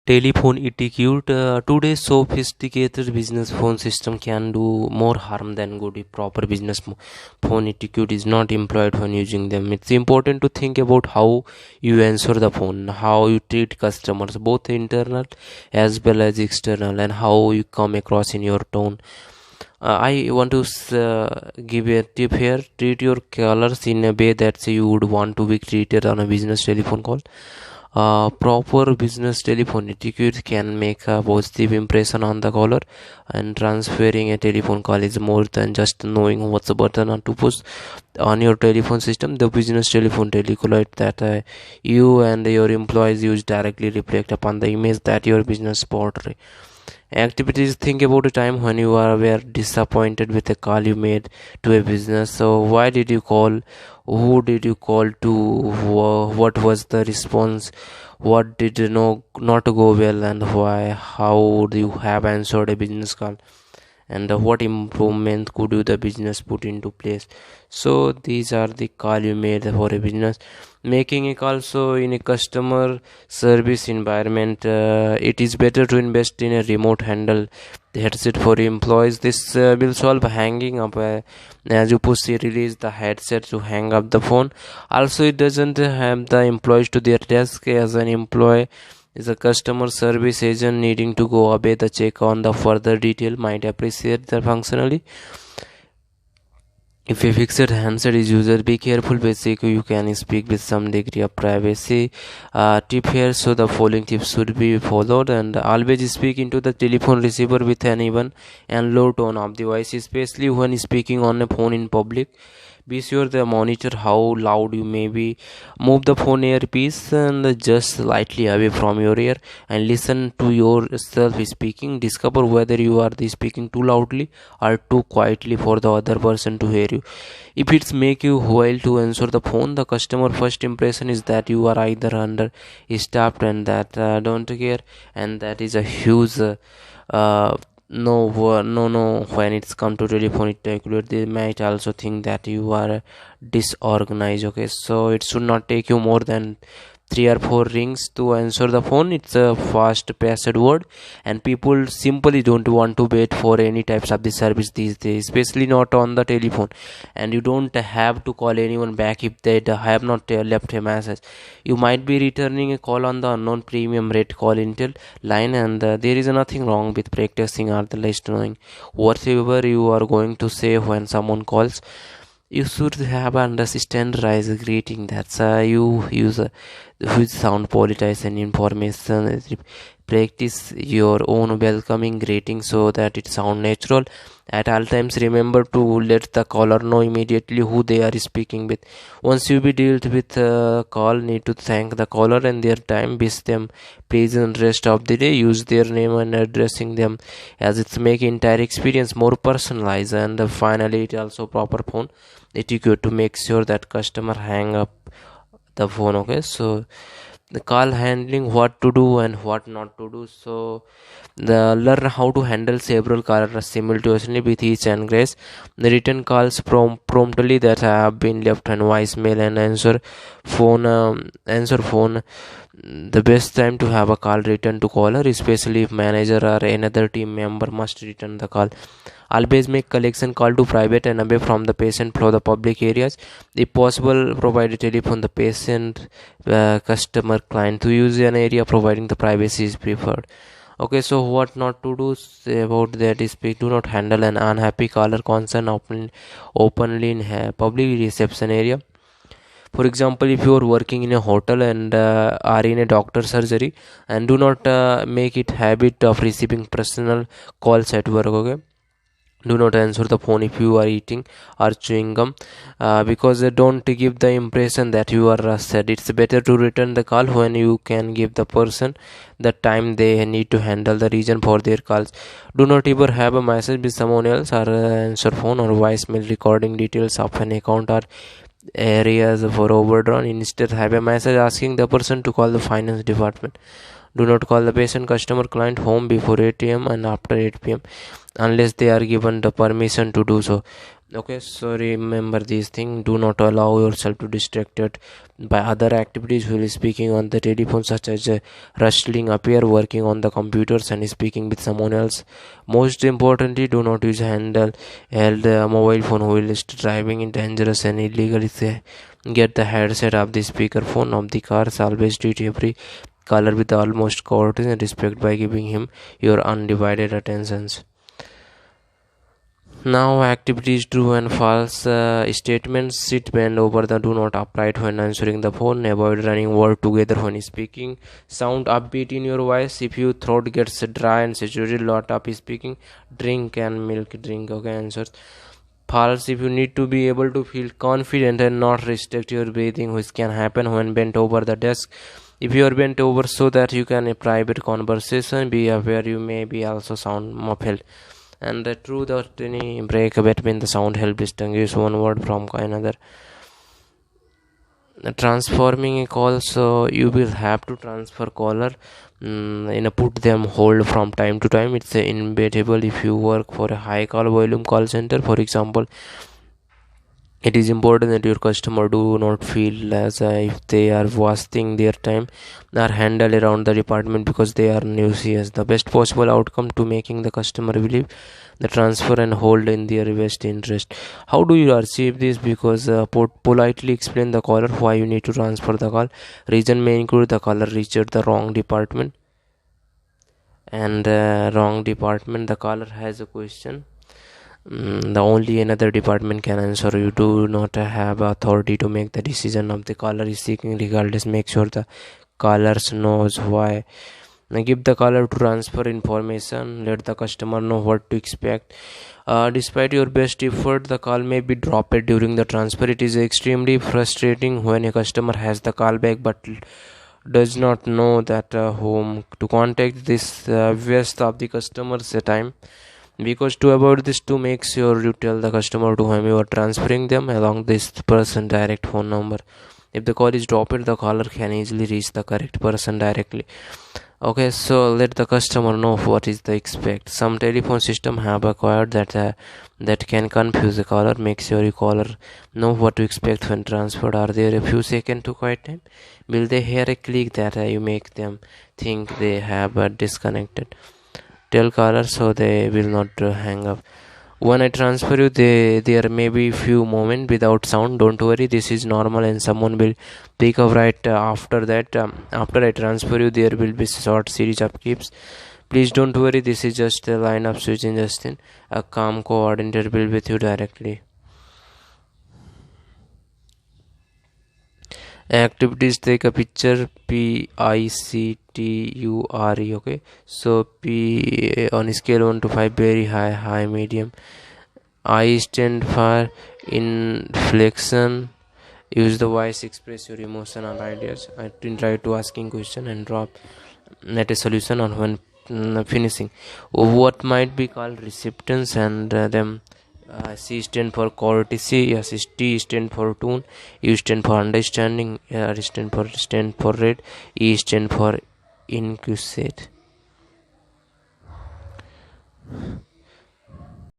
Telephone etiquette. Today's sophisticated business phone system can do more harm than good if proper phone etiquette is not employed when using them. It's important to think about how you answer the phone, how you treat customers, both internal as well as external, and how you come across in your tone. I want to give a tip here. Treat your callers in a way that you would want to be treated on a business telephone call. Proper business telephone etiquette can make a positive impression on the caller, and transferring a telephone call is more than just knowing what's the button to push on your telephone system. The business telephone telecolite that you and your employees use directly reflect upon the image that your business portray. Activities. Think about a time when you were disappointed with a call you made to a business. So why did you call? Who did you call to? What was the response? What did you know not go well, and why? How would you have answered a business call? And what improvement could you the business put into place? So these are the call you made for a business. Making a call. So in a customer service environment, it is better to invest in a remote handle headset for employees. This will solve hanging up as you push release the headset to hang up the phone. Also, it doesn't have the employees to their desk. As an employee is a customer service agent needing to go away the check on the further detail might appreciate the functionally. If a fixed handset is used, be careful. Basically, you can speak with some degree of privacy. Tip here. So the following tips should be followed, and always speak into the telephone receiver with an even and low tone of the voice, especially when speaking on a phone in public. Be sure to monitor how loud you may be. Move the phone earpiece and just slightly away from your ear and listen to yourself speaking. Discover whether you are speaking too loudly or too quietly for the other person to hear you. If it's make you while to answer the phone, the customer first impression is that you are either understaffed and that don't care, and that is a huge no, when it's come to telephone etiquette, they might also think that you are disorganized. Okay, so it should not take you more than 3 or 4 rings to answer the phone. It's a fast paced word, and people simply don't want to wait for any types of the service these days, especially not on the telephone. And you don't have to call anyone back if they have not left a message. You might be returning a call on the unknown premium rate call intel line, and there is nothing wrong with practicing or the least knowing whatever you are going to say when someone calls. You should have standardized greeting that's you use which sound polite and information. Practice your own welcoming greeting so that it sound natural. At all times, remember to let the caller know immediately who they are speaking with. Once you be dealt with a call, need to thank the caller and their time. Wish them pleasant rest of the day. Use their name and addressing them as it's make entire experience more personalized. And finally, it also proper phone etiquette to make sure that customer hang up the phone. Okay, so the call handling, what to do and what not to do. So the learn how to handle several calls simultaneously with each and grace. The return calls promptly that have been left on voicemail, and answer phone. The best time to have a call return to caller, especially if manager or another team member must return the call. Always make collection call to private and away from the patient for the public areas. If possible, provide a telephone the patient, customer, client to use an area providing the privacy is preferred. Okay, so what not to do about that is do not handle an unhappy caller concern openly in public reception area. For example, if you are working in a hotel and are in a doctor surgery, and do not make it habit of receiving personal calls at work. Okay, do not answer the phone if you are eating or chewing gum, because they don't give the impression that you are sad. It's better to return the call when you can give the person the time they need to handle the reason for their calls. Do not ever have a message with someone else or answer phone or voicemail recording details of an account or areas for overdrawn. Instead, have a message asking the person to call the finance department. Do not call the patient, customer, client home before 8 a.m. and after 8 p.m. unless they are given the permission to do so. Okay, so remember these things. Do not allow yourself to distracted by other activities while speaking on the telephone, such as rustling appear, working on the computers and speaking with someone else. Most importantly, do not use held mobile phone while driving in dangerous and illegal. Get the headset of the speaker phone of the car. Always treat every caller with the utmost courtesy and respect by giving him your undivided attentions. Now, activities true and false statements. Sit bend over the do not upright when answering the phone. Avoid running word together when speaking. Sound upbeat in your voice. If your throat gets dry and saturated, lot up speaking. Drink and milk drink. Okay, answers. False. If you need to be able to feel confident and not restrict your breathing, which can happen when bent over the desk. If you are bent over so that you can a private conversation, be aware you may be also sound muffled. And the true that any break between the sound help distinguish one word from another. Transforming a call, so you will have to transfer caller, put them hold from time to time. It's inevitable if you work for a high call volume call center, for example. It is important that your customer do not feel as if they are wasting their time or handle around the department because they are nuisance. The best possible outcome to making the customer believe the transfer and hold in their best interest. How do you achieve this? Because politely explain the caller why you need to transfer the call. Reason may include the caller reached the wrong department, and wrong department. The caller has a question. The only another department can answer. You do not have authority to make the decision of the caller is seeking. Regardless, make sure the callers knows why. Now, give the caller to transfer information. Let the customer know what to expect. Despite your best effort, the call may be dropped during the transfer. It is extremely frustrating when a customer has the call back but does not know that whom to contact. This waste of the customer's time. Because to avoid this, to make sure you tell the customer to whom you are transferring them along this person direct phone number. If the call is dropped, the caller can easily reach the correct person directly. Okay, so let the customer know what is the expect. Some telephone system have acquired that can confuse the caller. Make sure your caller know what to expect when transferred. Are there a few seconds to quiet time? Will they hear a click that you make them think they have disconnected? Tell caller so they will not hang up. When I transfer you, there may be few moments without sound. Don't worry, this is normal and someone will pick up right after that. After I transfer you, there will be short series of keeps. Please don't worry, this is just a line of switching Justin. A calm coordinator will with you directly. Activities: take a picture. PICTURE. Okay, so P on a scale 1 to 5, very high, medium. I stand for inflection. Use the voice, express your emotion and ideas. I try to asking question and drop at a solution on when finishing. What might be called receptance, and them. C stand for courtesy, T stand for tone, U stand for understanding, R stand for read, E stand for inquisitive.